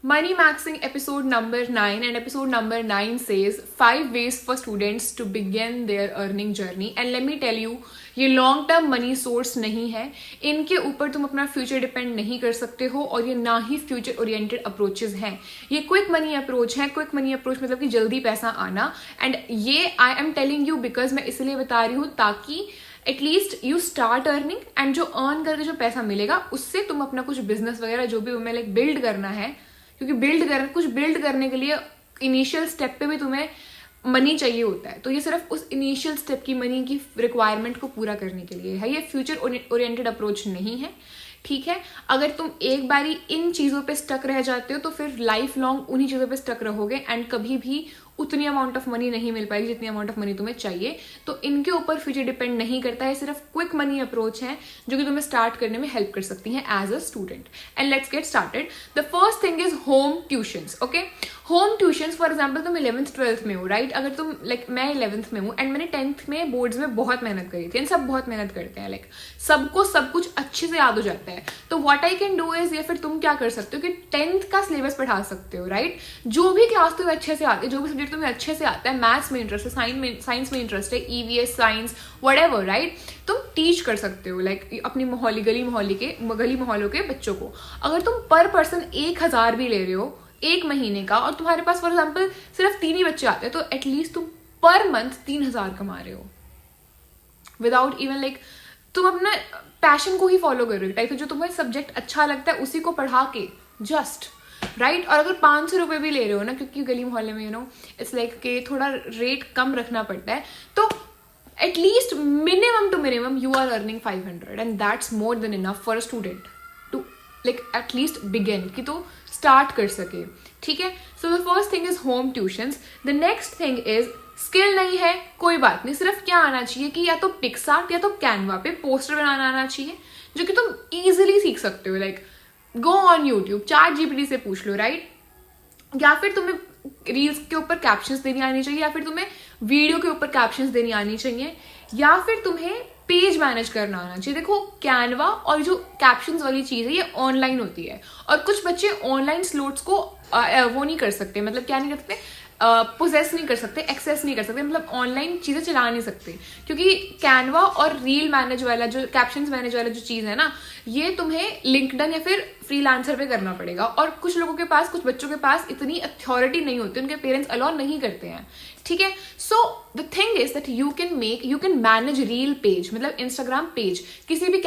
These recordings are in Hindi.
Money Maxing episode number 9, and episode number 9 says 5 ways for students to begin their earning journey. And let me tell you, ये लॉन्ग टर्म मनी सोर्स नहीं है, इनके ऊपर तुम अपना फ्यूचर डिपेंड नहीं कर सकते हो, और ये ना ही फ्यूचर ओरिएंटेड अप्रोचेस हैं. ये क्विक मनी अप्रोच है. क्विक मनी अप्रोच मतलब कि जल्दी पैसा आना. एंड ये I am telling you because मैं इसलिए बता रही हूँ ताकि at least you start earning, and जो अर्न करके जो पैसा मिलेगा उससे तुम अपना कुछ बिजनेस वगैरह जो भी तुम्हें लाइक बिल्ड करना है, क्योंकि कुछ बिल्ड करने के लिए इनिशियल स्टेप पे भी तुम्हें मनी चाहिए होता है. तो ये सिर्फ उस इनिशियल स्टेप की मनी की रिक्वायरमेंट को पूरा करने के लिए है. ये फ्यूचर ओरिएंटेड अप्रोच नहीं है. ठीक है, अगर तुम एक बारी इन चीज़ों पे स्टक रह जाते हो तो फिर लाइफ लॉन्ग उन्हीं चीज़ों पे स्टक रहोगे, एंड कभी भी उतनी अमाउंट ऑफ मनी नहीं मिल पाएगी जितनी अमाउंट ऑफ मनी तुम्हें चाहिए. तो इनके ऊपर फ्यूचर डिपेंड नहीं करता है. सिर्फ क्विक मनी अप्रोच है जो कि तुम्हें स्टार्ट करने में हेल्प कर सकती हैं as a student. And let's get started. The first thing is home tuitions. Okay, home tuitions for example तुम 11th 12th में हो, राइट? अगर तुम लाइक मैं 11th में हूँ एंड मैंने 10th में बोर्ड्स में बहुत मेहनत करी थी, एंड सब बहुत मेहनत करते हैं, लाइक सबको सब कुछ अच्छे से याद हो जाता है. तो what I can do is, या फिर तुम क्या कर सकते हो कि 10th का सिलेबस पढ़ा सकते हो, राइट? जो भी क्लास तुम्हें अच्छे से आती है, जो भी सब्जेक्ट तुम्हें अच्छे से आता है, मैथ्स में इंटरेस्ट है, साइंस में इंटरेस्ट है, ईवीएस, साइंस, व्हाटएवर, राइट? तुम टीच कर सकते हो लाइक अपनी गली मोहल्लों के बच्चों को. अगर तुम पर पर्सन 1000 भी ले रहे हो एक महीने का, और तुम्हारे पास फॉर एग्जाम्पल सिर्फ 3 ही बच्चे आते हैं, तो एटलीस्ट तुम पर मंथ 3000 कमा रहे हो विदाउट इवन लाइक तुम अपना पैशन को ही फॉलो कर रहे हो टाइप. जो तुम्हें सब्जेक्ट अच्छा लगता है उसी को पढ़ा के जस्ट, राइट? और अगर 500 रुपये भी ले रहे हो ना, क्योंकि गली मोहल्ले में इट्स लाइक के थोड़ा रेट कम रखना पड़ता है, तो at least minimum two minimum you are earning 500, and that's more than enough for a student to like at least begin, कि तो स्टार्ट कर सके. ठीक है, so the first thing is home tuitions. The next thing is skill नहीं है कोई बात नहीं, सिर्फ क्या आना चाहिए कि या तो पिक्सार्ट या तो कैनवा पे पोस्टर बनाना आना चाहिए, जो कि तुम इजीली सीख सकते हो. Like go on YouTube, ChatGPT से पूछ लो, राइट? या फिर तुम्हें रील्स के ऊपर कैप्शंस देनी आनी चाहिए, या फिर तुम्हें वीडियो के ऊपर कैप्शंस देनी आनी चाहिए, या फिर तुम्हें पेज मैनेज करना आना चाहिए. देखो, कैनवा और जो कैप्शंस वाली चीज़ है ये ऑनलाइन होती है, और कुछ बच्चे ऑनलाइन स्लोट्स को वो नहीं कर सकते, मतलब क्या नहीं कर सकते, पोजेस नहीं कर सकते, एक्सेस नहीं कर सकते, मतलब ऑनलाइन चीज़ें चला नहीं सकते, क्योंकि कैनवा और रील मैनेज वाला जो कैप्शंस मैनेज वाला जो चीज़ है ना, ये तुम्हें लिंक्डइन या फिर फ्रीलांसर पे करना पड़ेगा. और कुछ लोगों के पास, कुछ बच्चों के पास इतनी अथॉरिटी नहीं होती, उनके पेरेंट्स अलाउ नहीं करते हैं. ठीक है, so the thing is that you can manage reel page, मतलब इंस्टाग्राम पेज. किसी भी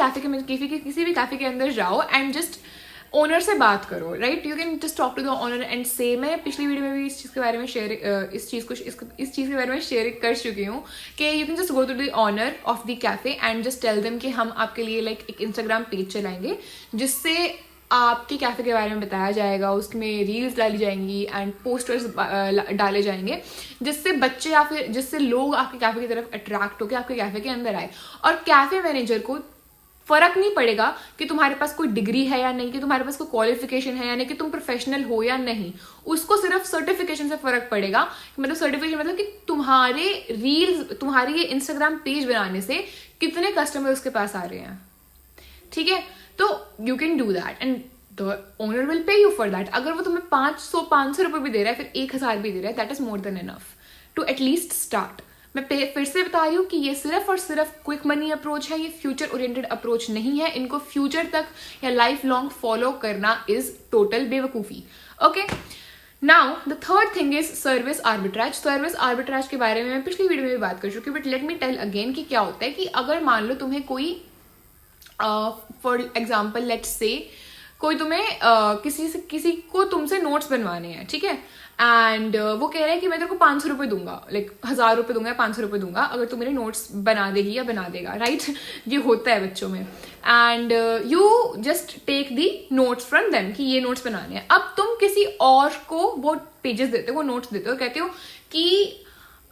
कैफे के अंदर जाओ एंड जस्ट ओनर से बात करो, right? You can just talk to the owner and say. मैं पिछली वीडियो में भी इस चीज़ के बारे में शेयर कर चुकी हूँ कि you can just go to the owner of the cafe and just tell them कि हम आपके लिए लाइक एक इंस्टाग्राम पेज चलाएंगे, जिससे आपके कैफे के बारे में बताया जाएगा, उसमें रील्स डाली जाएंगी एंड पोस्टर्स डाले जाएंगे, जिससे बच्चे या फिर जिससे लोग आपके कैफे की तरफ अट्रैक्ट होकर आपके कैफे के अंदर आए. और कैफे मैनेजर को फर्क नहीं पड़ेगा कि तुम्हारे पास कोई डिग्री है या नहीं, कि तुम्हारे पास कोई क्वालिफिकेशन है या नहीं, कि तुम प्रोफेशनल हो या नहीं. उसको सिर्फ सर्टिफिकेशन से फर्क पड़ेगा. मतलब सर्टिफिकेशन मतलब कि तुम्हारे ये इंस्टाग्राम पेज बनाने से कितने कस्टमर उसके पास आ रहे हैं. ठीक है, तो you can do that and the owner will pay you for that. अगर वो तुम्हें 500 रुपये भी दे रहा है, फिर 1000 भी दे रहा है, that is more than enough to at least start. मैं फिर से बता रही हूँ कि ये सिर्फ और सिर्फ क्विक मनी अप्रोच है, ये फ्यूचर ओरिएंटेड अप्रोच नहीं है. इनको फ्यूचर तक या लाइफ लॉन्ग फॉलो करना इज टोटल बेवकूफ़ी. Okay, now the third thing is service arbitrage. Service arbitrage के बारे में मैं पिछली वीडियो में भी बात कर चुकी हूँ, but let me tell again कि क्या होता है. कि अगर मान लो तुम्हें कोई फॉर एग्जाम्पल लेट्स से कोई तुम्हें किसी को तुमसे नोट्स बनवाने हैं, ठीक है, एंड वो कह रहा है कि मैं तेरे को 500 रुपये दूंगा, लाइक 1000 रुपये दूंगा या 500 रुपये दूंगा अगर तू मेरे नोट्स बना देगी या बना देगा, राइट? ये होता है बच्चों में. And you just take the notes from them कि ये नोट्स बनाने हैं. अब तुम किसी और को वो पेजेस देते हो, वो नोट्स देते हो, कहते हो कि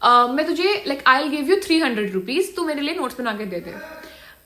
मैं तुझे like I will give you 300 rupees, तू मेरे लिए नोट्स बना के दे दे.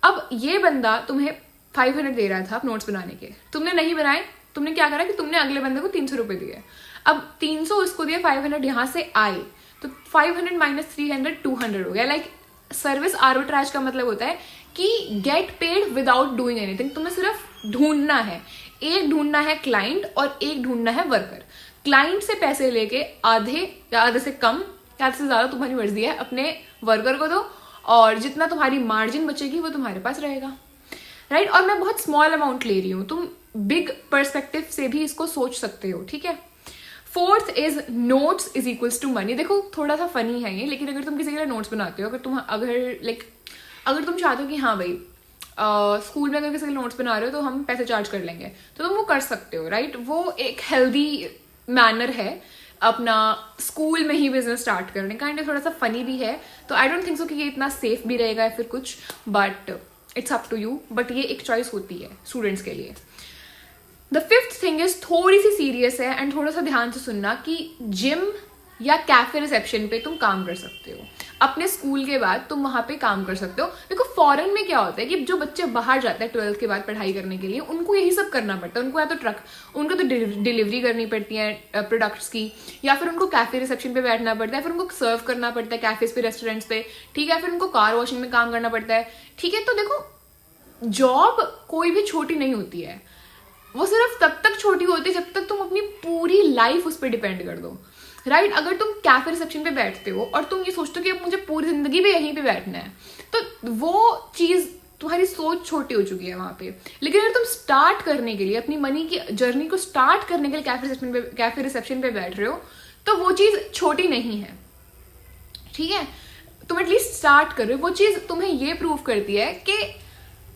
अब ये बंदा तुम्हें 500 दे रहा था नोट्स बनाने के, तुमने नहीं बनाए. तुमने क्या करा कि तुमने अगले बंदे को 300 रुपये दिए. अब 300 उसको दिया, 500 यहाँ से आए, तो 500 माइनस 300 200 हो गया. लाइक सर्विस आर्बिट्राज का मतलब होता है कि get paid without doing anything. तुम्हें सिर्फ ढूंढना है. एक ढूंढना है क्लाइंट और एक ढूंढना है वर्कर। क्लाइंट से पैसे लेके आधे या आधे से कम या आधे से ज्यादा तुम्हारी मर्जी है अपने वर्कर को दो, और जितना तुम्हारी मार्जिन बचेगी वो तुम्हारे पास रहेगा, राइट। और मैं बहुत स्मॉल अमाउंट ले रही हूँ, तुम बिग पर्सपेक्टिव से भी इसको सोच सकते हो, ठीक है। Fourth is notes is equals to money. देखो थोड़ा सा फनी है ये, लेकिन अगर तुम किसी के लिए नोट्स बनाते हो, अगर तुम चाहते हो कि हाँ भाई स्कूल में अगर किसी के नोट्स बना रहे हो तो हम पैसे चार्ज कर लेंगे, तो तुम वो कर सकते हो, राइट। वो एक हेल्दी मैनर है अपना स्कूल में ही बिजनेस स्टार्ट करने का, एंड थोड़ा सा फनी भी है, तो आई डोंट थिंक सो कि ये इतना सेफ भी रहेगा या फिर कुछ, but it's up to you. But ये एक चॉइस होती है स्टूडेंट्स के लिए। द फिफ्थ थिंग इज थोड़ी सी सीरियस है एंड थोड़ा सा ध्यान से सुनना, कि जिम या कैफे रिसेप्शन पे तुम काम कर सकते हो अपने स्कूल के बाद, तुम वहां पे काम कर सकते हो। देखो फॉरेन में क्या होता है कि जो बच्चे बाहर जाते हैं 12th के बाद पढ़ाई करने के लिए, उनको यही सब करना पड़ता है। उनको या तो उनको तो डिलीवरी करनी पड़ती है प्रोडक्ट्स की, या फिर उनको कैफे रिसेप्शन पे बैठना पड़ता है, फिर उनको सर्व करना पड़ता है कैफेज पे, रेस्टोरेंट्स पे, ठीक है, फिर उनको कार वॉशिंग में काम करना पड़ता है, ठीक है। तो देखो जॉब कोई भी छोटी नहीं होती है, वो सिर्फ तब तक छोटी होती है जब तक तुम अपनी पूरी लाइफ उस पर डिपेंड कर दो, राइट। अगर तुम कैफे रिसेप्शन पे बैठते हो और तुम ये सोचते हो कि अब मुझे पूरी जिंदगी भी यहीं पे बैठना है, तो वो चीज तुम्हारी सोच छोटी हो चुकी है वहां पे। लेकिन अगर तुम स्टार्ट करने के लिए अपनी मनी की जर्नी को स्टार्ट करने के लिए कैफे रिसेप्शन पे बैठ रहे हो, तो वो चीज छोटी नहीं है, ठीक है। तुम एटलीस्ट स्टार्ट कर रहे हो, वो चीज तुम्हें ये प्रूव करती है कि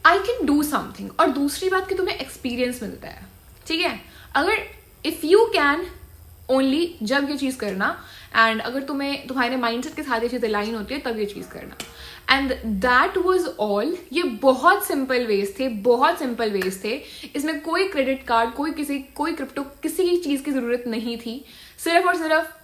आई कैन डू समथिंग। और दूसरी बात कि तुम्हें एक्सपीरियंस मिलता है, ठीक है। अगर इफ यू कैन ओनली जब ये चीज करना, एंड अगर तुम्हारे माइंडसेट के साथ ये चीज अलाइन होती है तब ये चीज करना। And that was all. ये बहुत सिंपल वेज थे, इसमें कोई क्रेडिट कार्ड, कोई क्रिप्टो, किसी की चीज की जरूरत नहीं थी। सिर्फ और सिर्फ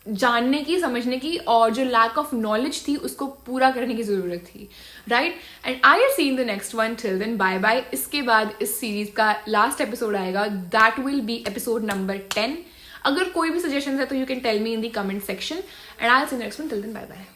जानने की, समझने की, और जो लैक ऑफ नॉलेज थी उसको पूरा करने की जरूरत थी, right. And I will see in the next one, till then bye bye. इसके बाद इस सीरीज का लास्ट एपिसोड आएगा, that will be episode number 10। अगर कोई भी सजेशन है तो you can tell me in the comment section, and I will see next one, till then bye bye.